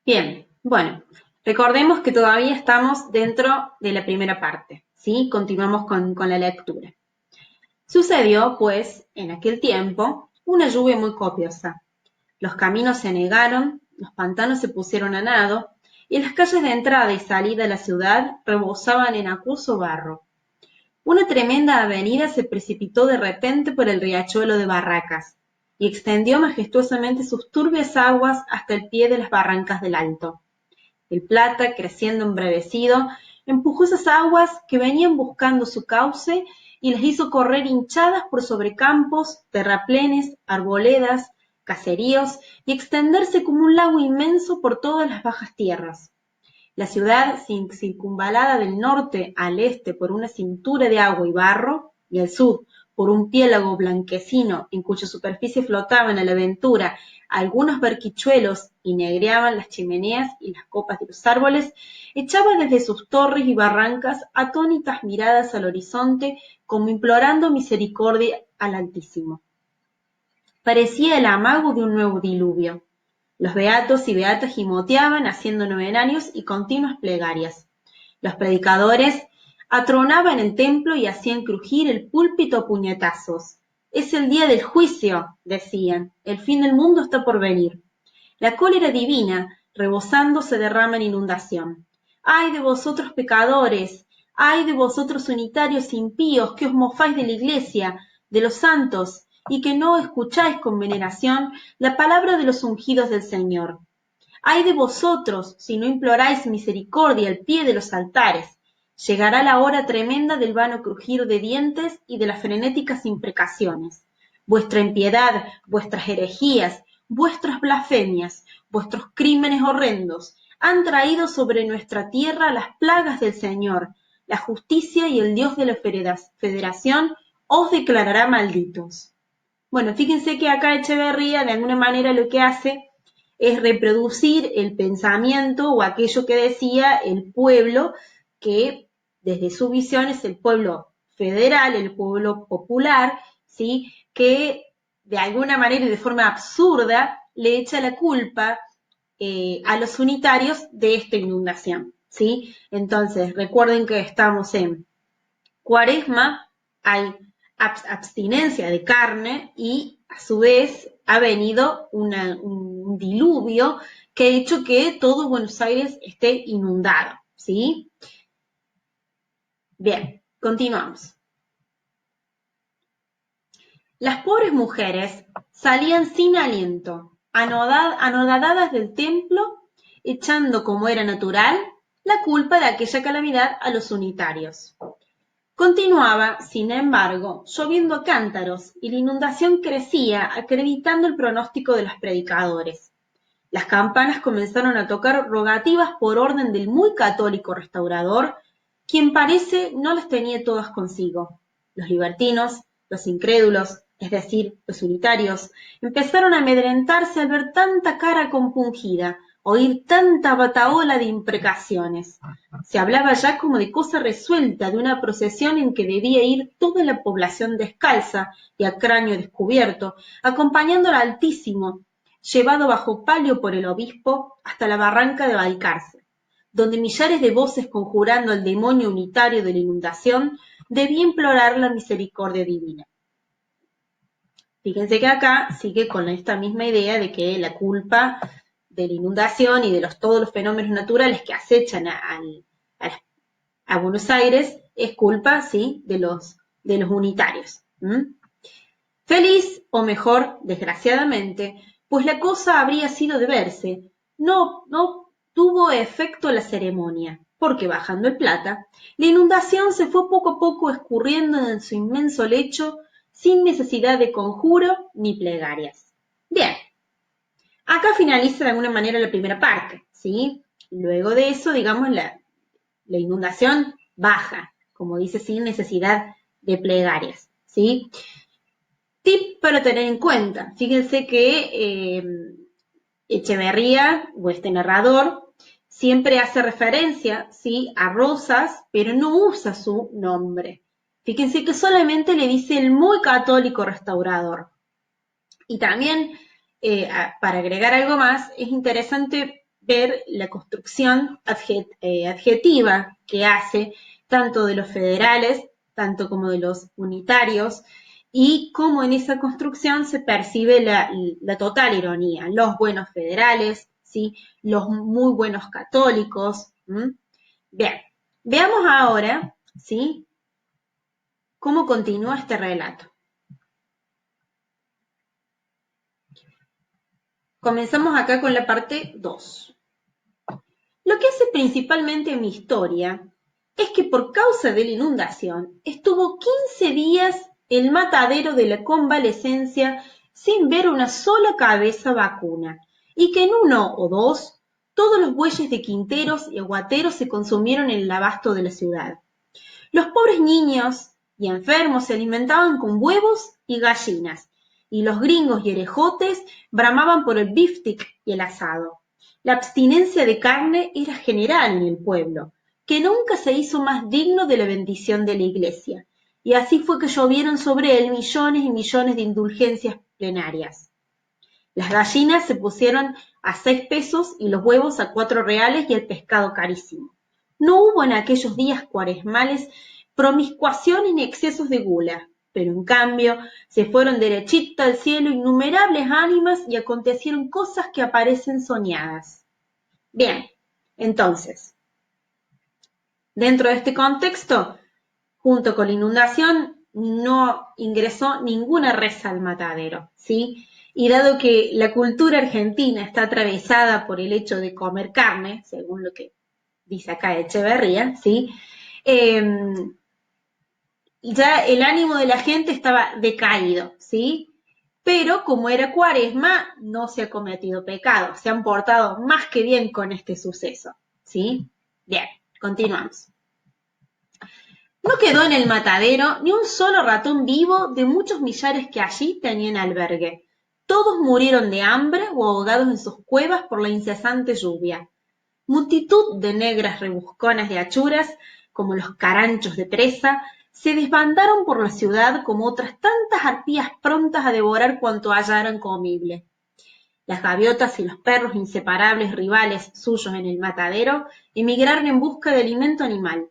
Bien, bueno, recordemos que todavía estamos dentro de la primera parte, ¿sí? Continuamos con la lectura. Sucedió, pues, en aquel tiempo, una lluvia muy copiosa. Los caminos se anegaron, los pantanos se pusieron a nado, y las calles de entrada y salida a la ciudad rebosaban en acuoso barro. Una tremenda avenida se precipitó de repente por el riachuelo de Barracas, y extendió majestuosamente sus turbias aguas hasta el pie de las barrancas del Alto. El Plata, creciendo embravecido, empujó esas aguas que venían buscando su cauce y las hizo correr hinchadas por sobre campos, terraplenes, arboledas, caseríos y extenderse como un lago inmenso por todas las bajas tierras. La ciudad, circunvalada del norte al este por una cintura de agua y barro, y al sur por un piélago blanquecino en cuya superficie flotaban a la aventura algunos barquichuelos y negreaban las chimeneas y las copas de los árboles, echaba desde sus torres y barrancas atónitas miradas al horizonte como implorando misericordia al Altísimo. Parecía el amago de un nuevo diluvio. Los beatos y beatas gimoteaban haciendo novenarios y continuas plegarias. Los predicadores atronaban el templo y hacían crujir el púlpito a puñetazos. Es el día del juicio, decían, el fin del mundo está por venir. La cólera divina, rebosando, se derrama en inundación. ¡Ay de vosotros pecadores! ¡Ay de vosotros unitarios impíos que os mofáis de la iglesia, de los santos, y que no escucháis con veneración la palabra de los ungidos del Señor! ¡Ay de vosotros si no imploráis misericordia al pie de los altares! Llegará la hora tremenda del vano crujir de dientes y de las frenéticas imprecaciones. Vuestra impiedad, vuestras herejías, vuestras blasfemias, vuestros crímenes horrendos han traído sobre nuestra tierra las plagas del Señor. La justicia y el Dios de la federación os declarará malditos. Bueno, fíjense que acá Echeverría de alguna manera lo que hace es reproducir el pensamiento o aquello que decía el pueblo, que desde su visión es el pueblo federal, el pueblo popular, ¿sí? Que de alguna manera y de forma absurda le echa la culpa a los unitarios de esta inundación, ¿sí? Entonces, recuerden que estamos en Cuaresma, hay abstinencia de carne y a su vez ha venido un diluvio que ha hecho que todo Buenos Aires esté inundado, ¿sí? Bien, continuamos. Las pobres mujeres salían sin aliento, anodadadas del templo, echando, como era natural, la culpa de aquella calamidad a los unitarios. Continuaba, sin embargo, lloviendo a cántaros y la inundación crecía, acreditando el pronóstico de los predicadores. Las campanas comenzaron a tocar rogativas por orden del muy católico restaurador, quien parece no las tenía todas consigo. Los libertinos, los incrédulos, es decir, los unitarios, empezaron a amedrentarse al ver tanta cara compungida, oír tanta batahola de imprecaciones. Se hablaba ya como de cosa resuelta, de una procesión en que debía ir toda la población descalza y a cráneo descubierto, acompañando al Altísimo, llevado bajo palio por el obispo hasta la barranca de Balcarce, donde millares de voces conjurando al demonio unitario de la inundación debía implorar la misericordia divina. Fíjense que acá sigue con esta misma idea de que la culpa de la inundación y de todos los fenómenos naturales que acechan a Buenos Aires es culpa, ¿sí?, de los unitarios. Feliz, o mejor, desgraciadamente, pues la cosa habría sido de verse, no tuvo efecto la ceremonia, porque bajando el Plata, la inundación se fue poco a poco escurriendo en su inmenso lecho sin necesidad de conjuro ni plegarias. Bien, acá finaliza de alguna manera la primera parte, ¿sí? Luego de eso, digamos, la inundación baja, como dice, sin necesidad de plegarias, ¿sí? Tip para tener en cuenta. Fíjense que Echeverría, o este narrador, siempre hace referencia, ¿sí?, a Rosas, pero no usa su nombre. Fíjense que solamente le dice el muy católico restaurador. Y también, para agregar algo más, es interesante ver la construcción adjetiva que hace tanto de los federales, tanto como de los unitarios, y cómo en esa construcción se percibe la total ironía, los buenos federales, ¿sí? Los muy buenos católicos. Bien, veamos ahora, ¿sí? Cómo continúa este relato. Comenzamos acá con la parte 2. Lo que hace principalmente mi historia es que por causa de la inundación estuvo 15 días el matadero de la convalecencia sin ver una sola cabeza vacuna y que en uno o dos todos los bueyes de quinteros y aguateros se consumieron en el abasto de la ciudad. Los pobres niños y enfermos se alimentaban con huevos y gallinas, y los gringos y orejotes bramaban por el biftic y el asado. La abstinencia de carne era general en el pueblo, que nunca se hizo más digno de la bendición de la iglesia, y así fue que llovieron sobre él millones y millones de indulgencias plenarias. Las gallinas se pusieron a 6 pesos y los huevos a 4 reales y el pescado carísimo. No hubo en aquellos días cuaresmales promiscuación ni excesos de gula, pero en cambio se fueron derechito al cielo innumerables ánimas y acontecieron cosas que aparecen soñadas. Bien, entonces, dentro de este contexto, junto con la inundación, no ingresó ninguna res al matadero, ¿sí? Y dado que la cultura argentina está atravesada por el hecho de comer carne, según lo que dice acá Echeverría, ¿sí? Ya el ánimo de la gente estaba decaído, ¿sí? Pero como era cuaresma, no se ha cometido pecado, se han portado más que bien con este suceso, ¿sí? Bien, continuamos. No quedó en el matadero ni un solo ratón vivo de muchos millares que allí tenían albergue. Todos murieron de hambre o ahogados en sus cuevas por la incesante lluvia. Multitud de negras rebusconas de achuras, como los caranchos de presa, se desbandaron por la ciudad como otras tantas arpías prontas a devorar cuanto hallaran comible. Las gaviotas y los perros, inseparables rivales suyos en el matadero, emigraron en busca de alimento animal.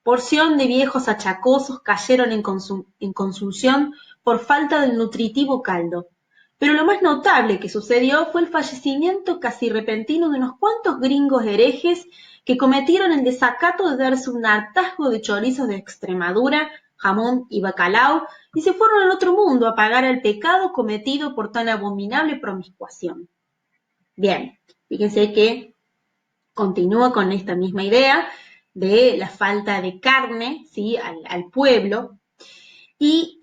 Porción de viejos achacosos cayeron en consunción por falta del nutritivo caldo. Pero lo más notable que sucedió fue el fallecimiento casi repentino de unos cuantos gringos herejes que cometieron el desacato de darse un hartazgo de chorizos de Extremadura, jamón y bacalao y se fueron al otro mundo a pagar el pecado cometido por tan abominable promiscuación. Bien, fíjense que continúa con esta misma idea de la falta de carne, ¿sí? al pueblo, y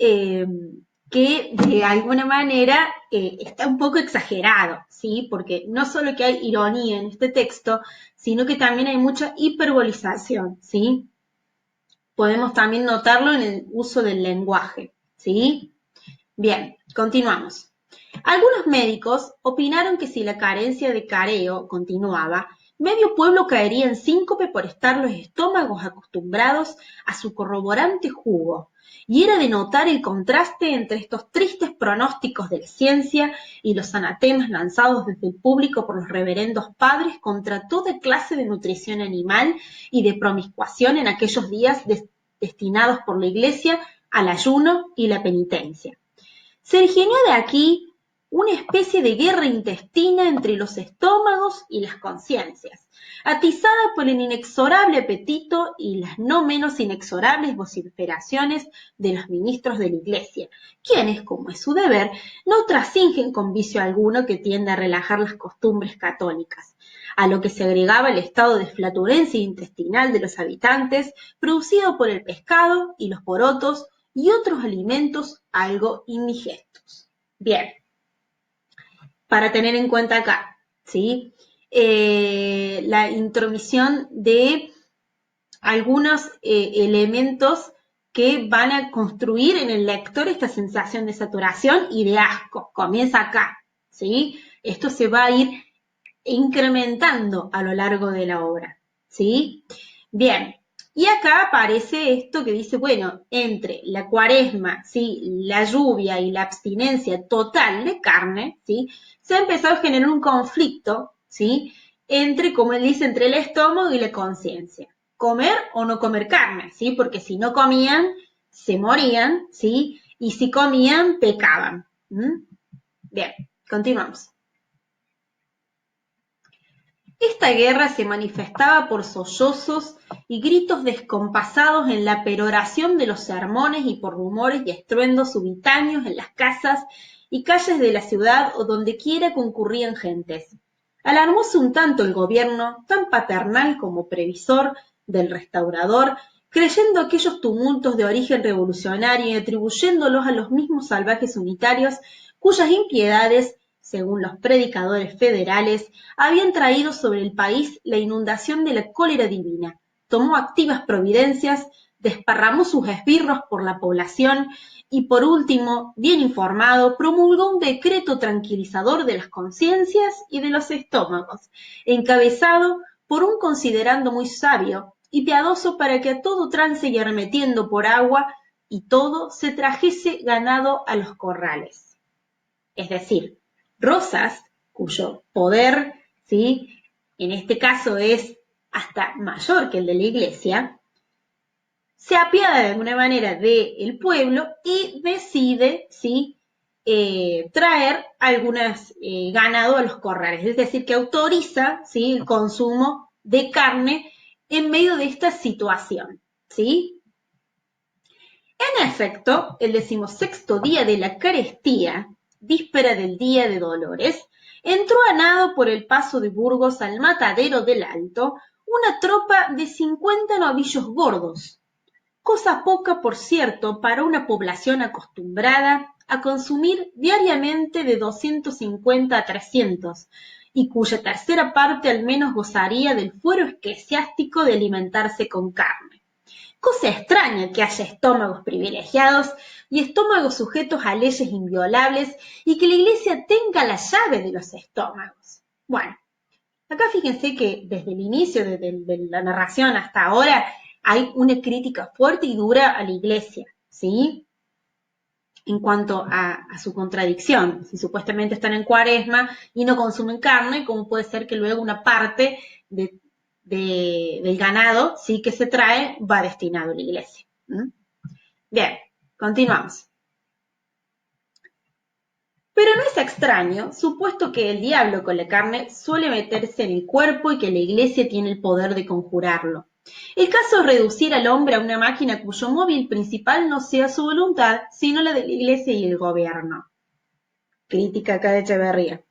que de alguna manera está un poco exagerado, ¿sí? Porque no solo que hay ironía en este texto, sino que también hay mucha hiperbolización, ¿sí? Podemos también notarlo en el uso del lenguaje, ¿sí? Bien, continuamos. Algunos médicos opinaron que si la carencia de careo continuaba, medio pueblo caería en síncope por estar los estómagos acostumbrados a su corroborante jugo, y era de notar el contraste entre estos tristes pronósticos de la ciencia y los anatemas lanzados desde el público por los reverendos padres contra toda clase de nutrición animal y de promiscuación en aquellos días destinados por la Iglesia al ayuno y la penitencia. Se originó de aquí una especie de guerra intestina entre los estómagos y las conciencias, atizada por el inexorable apetito y las no menos inexorables vociferaciones de los ministros de la Iglesia, quienes, como es su deber, no trasingen con vicio alguno que tiende a relajar las costumbres católicas, a lo que se agregaba el estado de flatulencia intestinal de los habitantes, producido por el pescado y los porotos y otros alimentos algo indigestos. Bien, para tener en cuenta acá, ¿sí? La intromisión de algunos elementos que van a construir en el lector esta sensación de saturación y de asco. Comienza acá, ¿sí? Esto se va a ir incrementando a lo largo de la obra, ¿sí? Bien, y acá aparece esto que dice, bueno, entre la cuaresma, ¿sí? La lluvia y la abstinencia total de carne, ¿sí? Se ha empezado a generar un conflicto, ¿sí? entre, como él dice, entre el estómago y la conciencia. Comer o no comer carne, ¿sí? Porque si no comían, se morían, ¿sí? Y si comían, pecaban. ¿Mm? Bien, continuamos. Esta guerra se manifestaba por sollozos y gritos descompasados en la peroración de los sermones y por rumores y estruendos subitáneos en las casas y calles de la ciudad o donde quiera concurrían gentes. Alarmóse un tanto el gobierno, tan paternal como previsor del restaurador, creyendo aquellos tumultos de origen revolucionario y atribuyéndolos a los mismos salvajes unitarios cuyas impiedades, según los predicadores federales, habían traído sobre el país la inundación de la cólera divina, tomó activas providencias, desparramó sus esbirros por la población y, por último, bien informado, promulgó un decreto tranquilizador de las conciencias y de los estómagos, encabezado por un considerando muy sabio y piadoso para que a todo trance y arremetiendo por agua y todo se trajese ganado a los corrales. Es decir, Rosas, cuyo poder, ¿sí? En este caso es hasta mayor que el de la iglesia, se apiada de alguna manera del pueblo y decide, ¿sí? Traer algunas ganado a los corrales, es decir, que autoriza, ¿sí? El consumo de carne en medio de esta situación, ¿sí? En efecto, el 16º día de la carestía, víspera del día de Dolores, entró a nado por el paso de Burgos al matadero del Alto una tropa de 50 novillos gordos, cosa poca, por cierto, para una población acostumbrada a consumir diariamente de 250 a 300, y cuya tercera parte al menos gozaría del fuero eclesiástico de alimentarse con carne. Cosa extraña que haya estómagos privilegiados y estómagos sujetos a leyes inviolables y que la Iglesia tenga la llave de los estómagos. Bueno, acá fíjense que desde el inicio de la narración hasta ahora hay una crítica fuerte y dura a la Iglesia, ¿sí? En cuanto a su contradicción, si supuestamente están en cuaresma y no consumen carne, ¿cómo puede ser que luego una parte del ganado, sí, que se trae va destinado a la iglesia? ¿Mm? Bien, continuamos. Pero no es extraño, supuesto que el diablo con la carne suele meterse en el cuerpo y que la iglesia tiene el poder de conjurarlo. El caso es reducir al hombre a una máquina cuyo móvil principal no sea su voluntad, sino la de la iglesia y el gobierno. Crítica acá de Echeverría.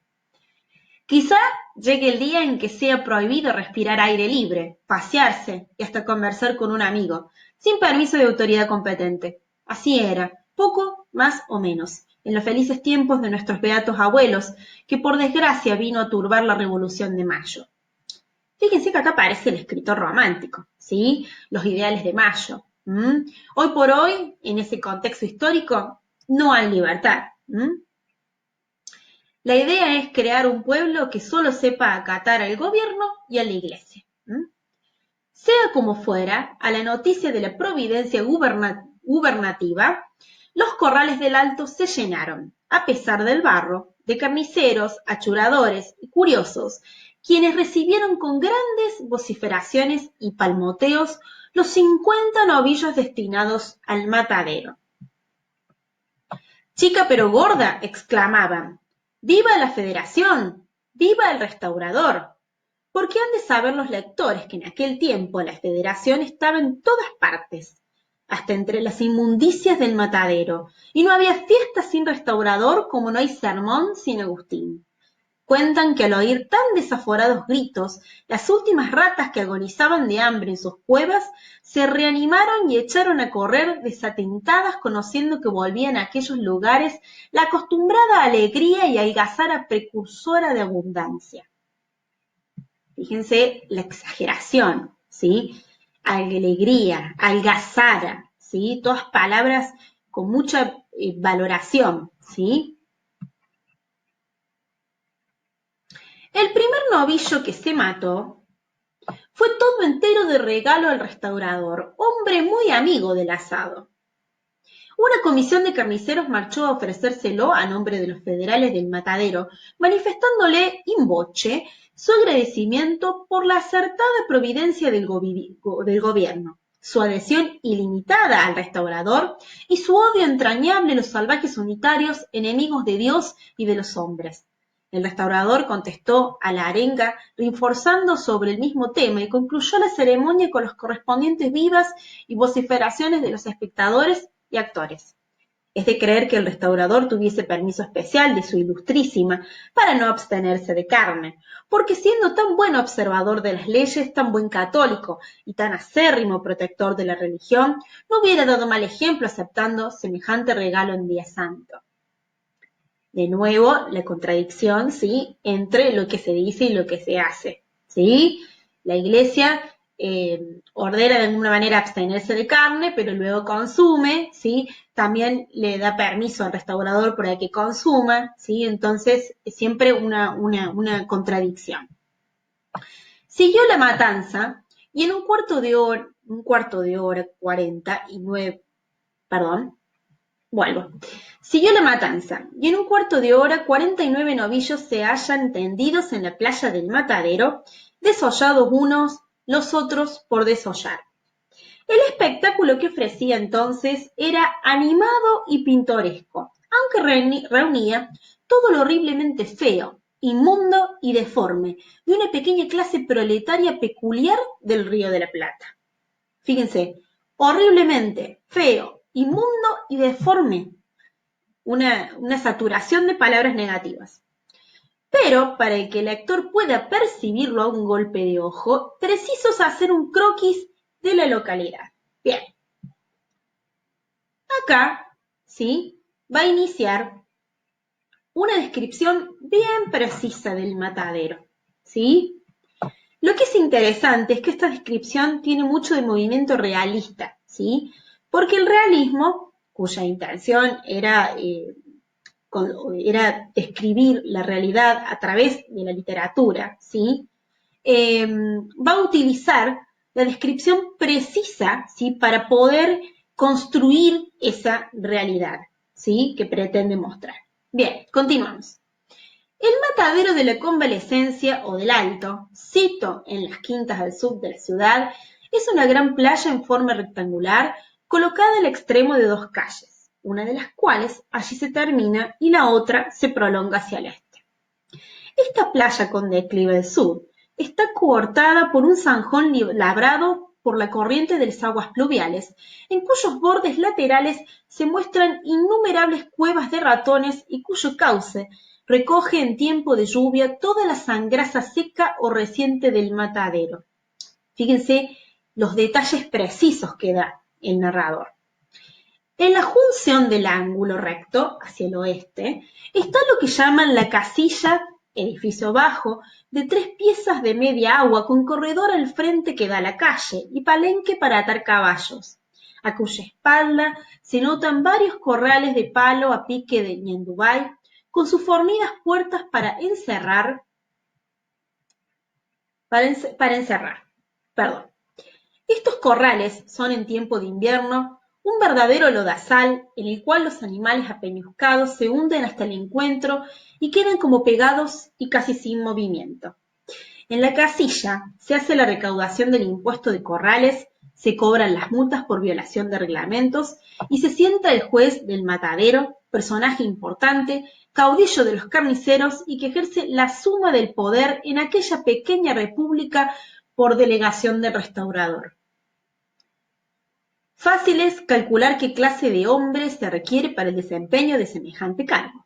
Quizá llegue el día en que sea prohibido respirar aire libre, pasearse y hasta conversar con un amigo, sin permiso de autoridad competente. Así era, poco más o menos, en los felices tiempos de nuestros beatos abuelos, que por desgracia vino a turbar la Revolución de Mayo. Fíjense que acá aparece el escritor romántico, ¿sí? Los ideales de Mayo. Hoy por hoy, en ese contexto histórico, no hay libertad. La idea es crear un pueblo que solo sepa acatar al gobierno y a la iglesia. Sea como fuera, a la noticia de la providencia gubernativa, los corrales del Alto se llenaron, a pesar del barro, de carniceros, achuradores y curiosos, quienes recibieron con grandes vociferaciones y palmoteos los 50 novillos destinados al matadero. Chica pero gorda, exclamaban. ¡Viva la Federación! ¡Viva el restaurador! Porque han de saber los lectores que en aquel tiempo la Federación estaba en todas partes, hasta entre las inmundicias del matadero, y no había fiesta sin restaurador como no hay sermón sin Agustín. Cuentan que al oír tan desaforados gritos, las últimas ratas que agonizaban de hambre en sus cuevas se reanimaron y echaron a correr desatentadas, conociendo que volvían a aquellos lugares la acostumbrada alegría y algazara precursora de abundancia. Fíjense la exageración, ¿sí? Alegría, algazara, ¿sí? Todas palabras con mucha valoración, ¿sí? El primer novillo que se mató fue todo entero de regalo al restaurador, hombre muy amigo del asado. Una comisión de carniceros marchó a ofrecérselo a nombre de los federales del Matadero, manifestándole in voce su agradecimiento por la acertada providencia del gobierno, su adhesión ilimitada al restaurador y su odio entrañable a los salvajes unitarios, enemigos de Dios y de los hombres. El restaurador contestó a la arenga reforzando sobre el mismo tema y concluyó la ceremonia con las correspondientes vivas y vociferaciones de los espectadores y actores. Es de creer que el restaurador tuviese permiso especial de su ilustrísima para no abstenerse de carne, porque siendo tan buen observador de las leyes, tan buen católico y tan acérrimo protector de la religión, no hubiera dado mal ejemplo aceptando semejante regalo en día santo. De nuevo, la contradicción, ¿sí?, entre lo que se dice y lo que se hace, ¿sí? La Iglesia ordena de alguna manera abstenerse de carne, pero luego consume, ¿sí? También le da permiso al restaurador para que consuma, ¿sí? Entonces, es siempre una contradicción. Siguió la matanza y en un cuarto de hora 49, perdón, vuelvo. Siguió la matanza, y en un cuarto de hora 49 novillos se hallan tendidos en la playa del Matadero, desollados unos, los otros por desollar. El espectáculo que ofrecía entonces era animado y pintoresco, aunque reunía todo lo horriblemente feo, inmundo y deforme de una pequeña clase proletaria peculiar del Río de la Plata. Fíjense, horriblemente feo, inmundo y deforme. Una saturación de palabras negativas. Pero para que el lector pueda percibirlo a un golpe de ojo, preciso es hacer un croquis de la localidad. Bien. Acá, ¿sí?, va a iniciar una descripción bien precisa del matadero, ¿sí? Lo que es interesante es que esta descripción tiene mucho de movimiento realista, ¿sí? Porque el realismo, cuya intención era describir la realidad a través de la literatura, ¿sí? Va a utilizar la descripción precisa, ¿sí?, para poder construir esa realidad, ¿sí?, que pretende mostrar. Bien, continuamos. El matadero de la Convalecencia o del Alto, sito en las quintas al sur de la ciudad, es una gran playa en forma rectangular colocada al extremo de dos calles, una de las cuales allí se termina y la otra se prolonga hacia el este. Esta playa con declive al sur está cortada por un zanjón labrado por la corriente de las aguas pluviales, en cuyos bordes laterales se muestran innumerables cuevas de ratones y cuyo cauce recoge en tiempo de lluvia toda la sangraza seca o reciente del matadero. Fíjense los detalles precisos que da el narrador. En la junción del ángulo recto, hacia el oeste, está lo que llaman la casilla, edificio bajo, de 3 piezas de media agua con corredor al frente que da a la calle y palenque para atar caballos, a cuya espalda se notan varios corrales de palo a pique de ñandubay, con sus fornidas puertas para encerrar. Perdón. Estos corrales son en tiempo de invierno un verdadero lodazal en el cual los animales apeñuscados se hunden hasta el encuentro y quedan como pegados y casi sin movimiento. En la casilla se hace la recaudación del impuesto de corrales, se cobran las multas por violación de reglamentos y se sienta el juez del matadero, personaje importante, caudillo de los carniceros y que ejerce la suma del poder en aquella pequeña república por delegación del restaurador. Fácil es calcular qué clase de hombre se requiere para el desempeño de semejante cargo.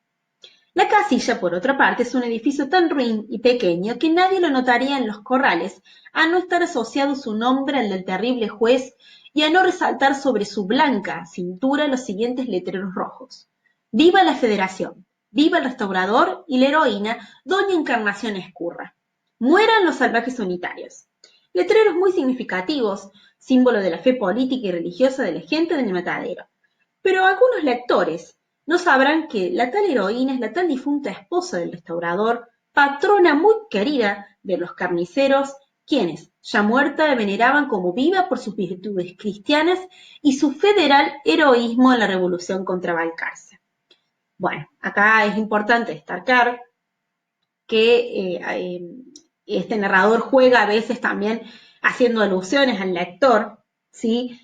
La casilla, por otra parte, es un edificio tan ruin y pequeño que nadie lo notaría en los corrales, a no estar asociado su nombre al del terrible juez y a no resaltar sobre su blanca cintura los siguientes letreros rojos. ¡Viva la Federación! ¡Viva el restaurador y la heroína Doña Encarnación Escurra! ¡Mueran los salvajes unitarios! Letreros muy significativos, símbolo de la fe política y religiosa de la gente del matadero. Pero algunos lectores no sabrán que la tal heroína es la tal difunta esposa del restaurador, patrona muy querida de los carniceros quienes, ya muerta, la veneraban como viva por sus virtudes cristianas y su federal heroísmo en la revolución contra Balcarce. Bueno, acá es importante destacar que este narrador juega a veces también haciendo alusiones al lector, ¿sí?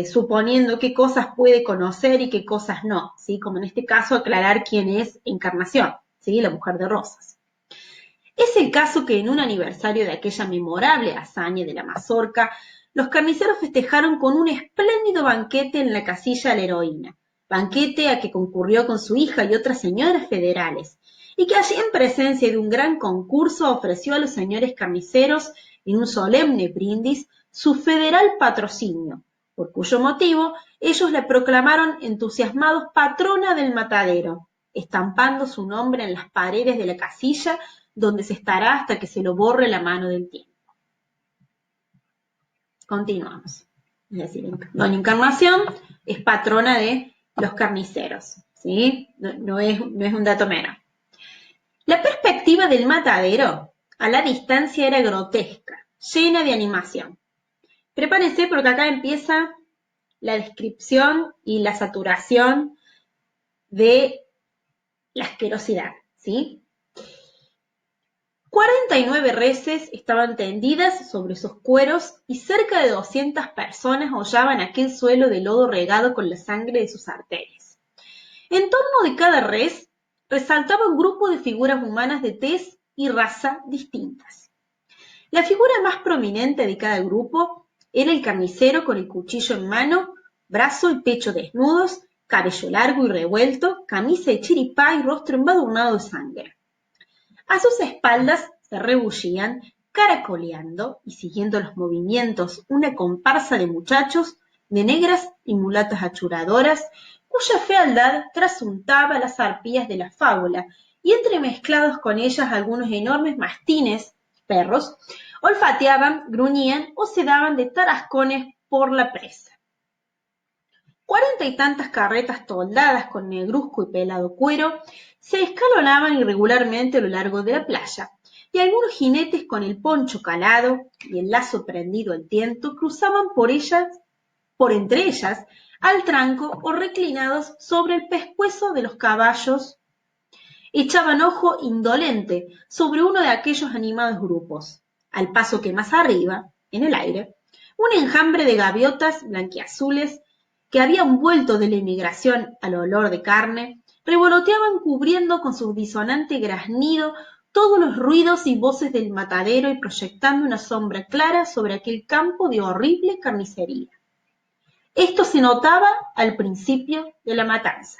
Suponiendo qué cosas puede conocer y qué cosas no, ¿sí? Como en este caso aclarar quién es Encarnación, ¿sí? La mujer de rosas. Es el caso que en un aniversario de aquella memorable hazaña de la mazorca, los carniceros festejaron con un espléndido banquete en la casilla de la heroína, banquete a que concurrió con su hija y otras señoras federales, y que allí en presencia de un gran concurso ofreció a los señores carniceros en un solemne brindis su federal patrocinio, por cuyo motivo ellos la proclamaron entusiasmados patrona del matadero, estampando su nombre en las paredes de la casilla donde se estará hasta que se lo borre la mano del tiempo. Continuamos. Es decir, doña Encarnación es patrona de los carniceros, ¿sí? No es un dato menor. La perspectiva del matadero a la distancia era grotesca, llena de animación. Prepárense porque acá empieza la descripción y la saturación de la asquerosidad, ¿sí? 49 reses estaban tendidas sobre sus cueros y cerca de 200 personas hollaban aquel suelo de lodo regado con la sangre de sus arterias. En torno de cada res resaltaba un grupo de figuras humanas de tez y raza distintas. La figura más prominente de cada grupo era el carnicero con el cuchillo en mano, brazo y pecho desnudos, cabello largo y revuelto, camisa de chiripá y rostro embadurnado de sangre. A sus espaldas se rebullían, caracoleando y siguiendo los movimientos, una comparsa de muchachos, de negras y mulatas achuradoras, cuya fealdad trasuntaba las arpías de la fábula, y entremezclados con ellas algunos enormes mastines, perros, olfateaban, gruñían o se daban de tarascones por la presa. 40 y tantas carretas toldadas con negruzco y pelado cuero se escalonaban irregularmente a lo largo de la playa, y algunos jinetes con el poncho calado y el lazo prendido al tiento cruzaban por entre ellas, al tranco o reclinados sobre el pescuezo de los caballos, echaban ojo indolente sobre uno de aquellos animados grupos, al paso que más arriba, en el aire, un enjambre de gaviotas blanquiazules que habían vuelto de la emigración al olor de carne, revoloteaban cubriendo con su disonante graznido todos los ruidos y voces del matadero y proyectando una sombra clara sobre aquel campo de horrible carnicería. Esto se notaba al principio de la matanza.